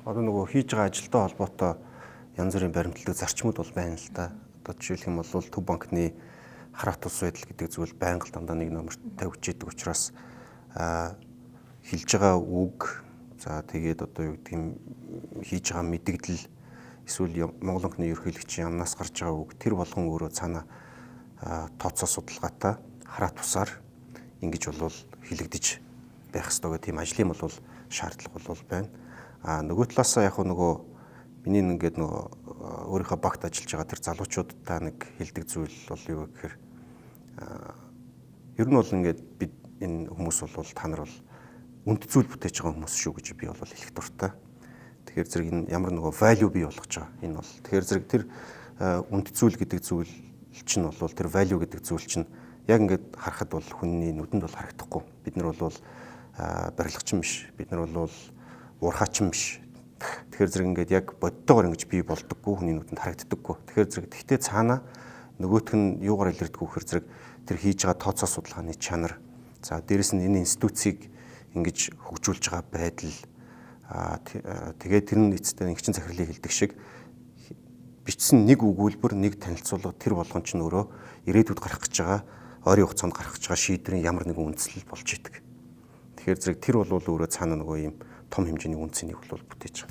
одоо нөгөө хийж байгаа ажилтай холбоотой янз бүрийн баримтлагдаг зарчмууд бол байна л да. Одоо жишээлх юм бол Төв банкны хараат ус байдал гэдэг зүйл байнга л дандаа нэг номерт тавьж идэг учраас хэлж байгаа үг за тэгээд одоо юу гэдэг юм хийж байгаа мэдээлэл эсвэл Монгол банкны ерөнхийлөгчийн амнаас гарч байгаа үг тэр болгон өөрөө цаана тооцоо судалгаатай хараат усаар ингэж бол хилэгдэж байх ёстой гэх тийм ажлын бол шаардлага бол байна. Нөгөө талаасаа яг нөгөө миний ингээд нөгөө өөрийнхөө багт ажиллаж байгаа тэр залуучуудтай нэг хэлдэг зүйл бол юу гэхээр ер нь бол ингээд бид энэ хүмүүс бол та нар бол үнд зүйл бүтээж байгаа хүмүүс шүү гэж би бол хэлэх дуртай. Тэгэхээр зэрэг энэ ямар нөгөө value бий болгож байгаа. Энэ бол тэгэхээр зэрэг тэр үнд зүйл гэдэг зүйл чинь бол тэр value гэдэг зүйл чинь яг ингээд харахад бол хүний нүдэнд бол харагдахгүй. Бид нар бол барилгачин биш. Бид нар бол уурхаачин биш. Тэгэхээр зэрэг ингээд яг бодтойгоор ингэж бий болдоггүй, хүний нүдэнд харагддаггүй. Тэгэхээр зэрэг тэгтээ цаана нөгөөх нь юугаар илэрдэггүй гэхээр зэрэг тэр хийж байгаа тооцоо судалгааны чанар. За дээрэс нь энэ институцийг ингэж хөгжүүлж байгаа байдал тэгээд тэр нь эцэстээ нэгчин захирлыг хэлдэг шиг бичсэн нэг өгүүлбэр нэг танилцуулга тэр болгон ч нөрөө ирээдүйд гарах гэж байгаа ойрын хугацаанд гарах гэж байгаа шийдвэрийн ямар нэгэн үндслэл болж идэг. Тэгэхээр зэрэг тэр бол өөрөө цаана нөгөө ийм том хэмжээний үндсэнийг бол бүтээж байгаа.